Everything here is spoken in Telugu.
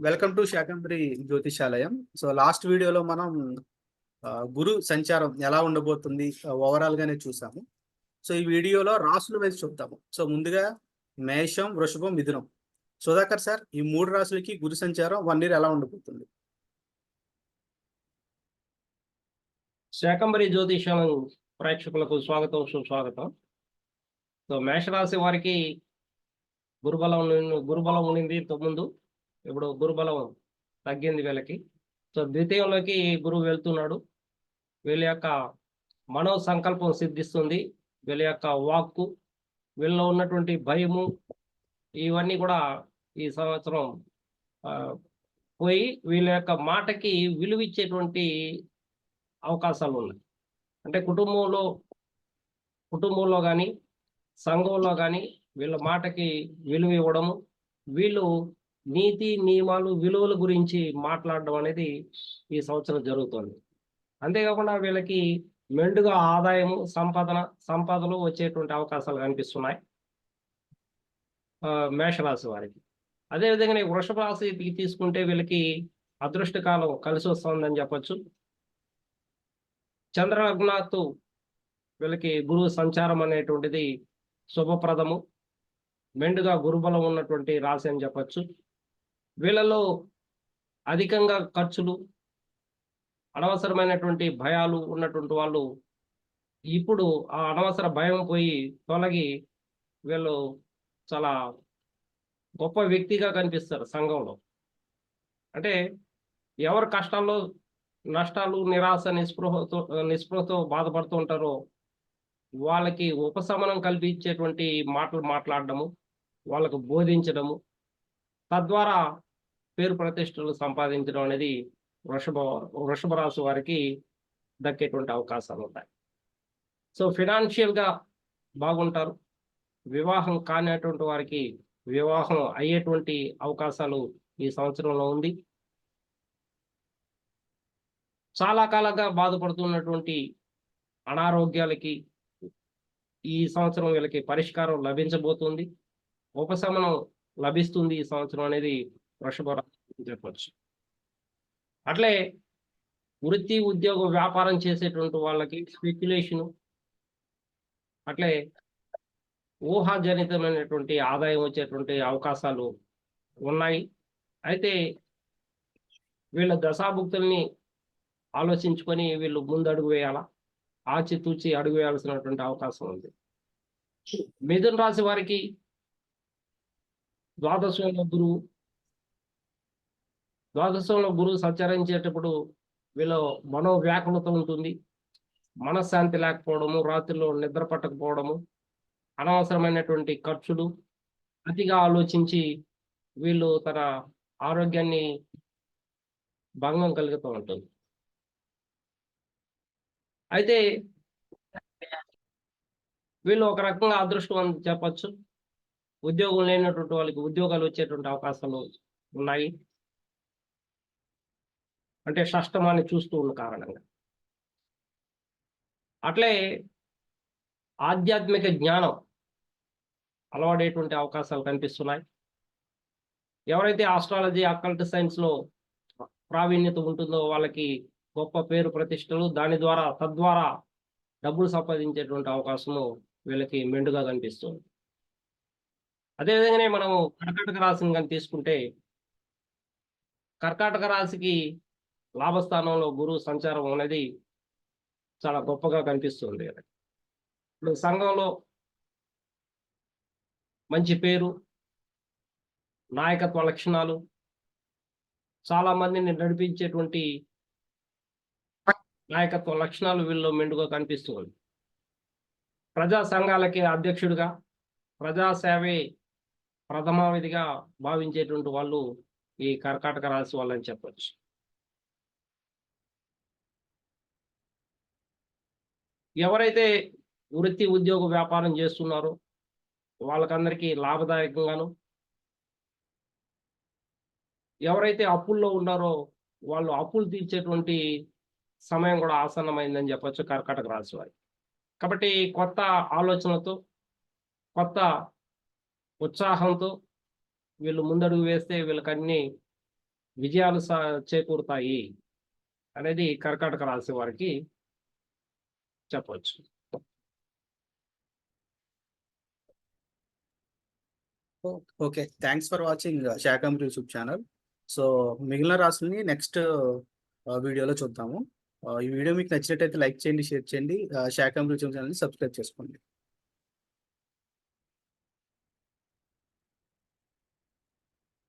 వెల్కమ్ టు శాకంబరి జ్యోతిషాలయం. సో లాస్ట్ వీడియోలో మనం గురు సంచారం ఎలా ఉండబోతుంది ఓవరాల్ గానే చూసాము. సో ఈ వీడియోలో రాసుల వైపు చూద్దాము. సో ముందుగా మేషం, వృషభం, మిథునం. సుధాకర్ సార్, ఈ మూడు రాసులకి గురు సంచారం 1 ఇయర్ ఎలా ఉండబోతుంది? శాకంబరి జ్యోతిషాలం ప్రేక్షకులకు స్వాగతం, సుస్వాగతం. సో మేషరాశి వారికి గురుబలం ఉండింది ఇంతకుముందు. ఇప్పుడు గురుబలం తగ్గింది వీళ్ళకి. సో ద్వితీయంలోకి గురువు వెళ్తున్నాడు. వీళ్ళ యొక్క మనో సంకల్పం సిద్ధిస్తుంది. వీళ్ళ యొక్క వాక్కు, వీళ్ళలో ఉన్నటువంటి భయము, ఇవన్నీ కూడా ఈ సంవత్సరం పోయి వీళ్ళ యొక్క మాటకి విలువిచ్చేటువంటి అవకాశాలు ఉన్నాయి. అంటే కుటుంబంలో కానీ సంఘంలో కానీ వీళ్ళ మాటకి విలువ ఇవ్వడము, వీళ్ళు నీతి నియమాలు విలువల గురించి మాట్లాడడం అనేది ఈ సంవత్సరం జరుగుతుంది. అంతేకాకుండా వీళ్ళకి మెండుగా ఆదాయము సంపదలు వచ్చేటువంటి అవకాశాలు కనిపిస్తున్నాయి మేషరాశి వారికి. అదేవిధంగా వృషభ రాశి తీసుకుంటే వీళ్ళకి అదృష్టకాలం కలిసి వస్తుందని చెప్పచ్చు. చంద్రలగ్నాత్తు వీళ్ళకి గురువు సంచారం అనేటువంటిది శుభప్రదము, మెండుగా గురుబలం ఉన్నటువంటి రాశి అని చెప్పచ్చు. వీళ్ళలో అధికంగా ఖర్చులు, అనవసరమైనటువంటి భయాలు ఉన్నటువంటి వాళ్ళు ఇప్పుడు ఆ అనవసర భయం పోయి తొలగి వీళ్ళు చాలా గొప్ప వ్యక్తిగా కనిపిస్తారు సంఘంలో. అంటే ఎవరు కష్టాల్లో, నష్టాలు, నిరాశ, నిస్పృహతో బాధపడుతూ ఉంటారో వాళ్ళకి ఉపశమనం కల్పించేటువంటి మాటలు మాట్లాడడము, వాళ్ళకు బోధించడము, తద్వారా పేరు ప్రతిష్టలు సంపాదించడం అనేది వృషభ రాశి వారికి దక్కేటువంటి అవకాశాలు ఉంటాయి. సో ఫినాన్షియల్గా బాగుంటారు. వివాహం కానిటువంటి వారికి వివాహం అయ్యేటువంటి అవకాశాలు ఈ సంవత్సరంలో ఉంది. చాలా కాలంగా బాధపడుతున్నటువంటి అనారోగ్యాలకి ఈ సంవత్సరం వీళ్ళకి పరిష్కారం లభించబోతుంది, ఉపశమనం లభిస్తుంది ఈ సంవత్సరం అనేది వృషభ రాశి చెప్పచ్చు. అట్లే వృత్తి, ఉద్యోగ, వ్యాపారం చేసేటువంటి వాళ్ళకి స్పెక్యులేషను, అట్లే ఊహాజనితమైనటువంటి ఆదాయం వచ్చేటువంటి అవకాశాలు ఉన్నాయి. అయితే వీళ్ళ దశాభుక్తుల్ని ఆలోచించుకొని వీళ్ళు ముందు అడుగు వేయాలా, ఆచితూచి అడుగు వేయాల్సినటువంటి అవకాశం ఉంది. మిథున రాశి వారికి ద్వాదశంలో గురువు సంచరించేటప్పుడు వీళ్ళ మనోవ్యాకులత ఉంటుంది. మనశ్శాంతి లేకపోవడము, రాత్రిలో నిద్ర పట్టకపోవడము, అనవసరమైనటువంటి ఖర్చులు, అతిగా ఆలోచించి వీళ్ళు తన ఆరోగ్యాన్ని భంగం కలుగుతూ ఉంటుంది. అయితే వీళ్ళు ఒక రకంగా అదృష్టం అని చెప్పచ్చు. ఉద్యోగం లేనటువంటి వాళ్ళకి ఉద్యోగాలు వచ్చేటువంటి అవకాశాలు ఉన్నాయి. అంటే షష్టమాన్ని చూస్తూ ఉన్న కారణంగా. అట్లే ఆధ్యాత్మిక జ్ఞానం అలవాడేటువంటి అవకాశాలు కనిపిస్తున్నాయి. ఎవరైతే ఆస్ట్రాలజీ, అకల్ట్ సైన్స్లో ప్రావీణ్యత ఉంటుందో వాళ్ళకి గొప్ప పేరు ప్రతిష్టలు, తద్వారా డబ్బులు సంపాదించేటువంటి అవకాశము వీళ్ళకి మెండుగా కనిపిస్తుంది. అదేవిధంగానే మనము కర్కాటక రాశిని కానీ తీసుకుంటే, కర్కాటక రాశికి లాభస్థానంలో గురువు సంచారం అనేది చాలా గొప్పగా కనిపిస్తుంది. ఇప్పుడు సంఘంలో మంచి పేరు, నాయకత్వ లక్షణాలు, చాలా మందిని నడిపించేటువంటి నాయకత్వ లక్షణాలు వీళ్ళు మెండుగా కనిపిస్తుంది. ప్రజా సంఘాలకి అధ్యక్షుడిగా, ప్రజాసేవే ప్రథమావిధిగా భావించేటువంటి వాళ్ళు ఈ కర్కాటక రాశి వాళ్ళని చెప్పచ్చు. ఎవరైతే వృత్తి, ఉద్యోగ, వ్యాపారం చేస్తున్నారో వాళ్ళకందరికీ లాభదాయకంగాను, ఎవరైతే అప్పుల్లో ఉన్నారో వాళ్ళు అప్పులు తీర్చేటువంటి సమయం కూడా ఆసన్నమైందని చెప్పచ్చు కర్కాటక రాశి వారికి. కాబట్టి కొత్త ఆలోచనతో, కొత్త ఉత్సాహంతో వీళ్ళు ముందడుగు వేస్తే వీళ్ళకన్నీ విజయాలు చేకూరుతాయి అనేది కర్కాటక రాశి వారికి చెప్పవచ్చు. Okay, thanks for watching Shakambari YouTube channel. So మిగిలిన రాసుల్ని నెక్స్ట్ వీడియోలో చూద్దాము. ఈ వీడియో మీకు నచ్చినట్టయితే లైక్ చేయండి, షేర్ చేయండి. శాకంబరి యూట్యూబ్ ఛానల్ని సబ్స్క్రైబ్ చేసుకోండి.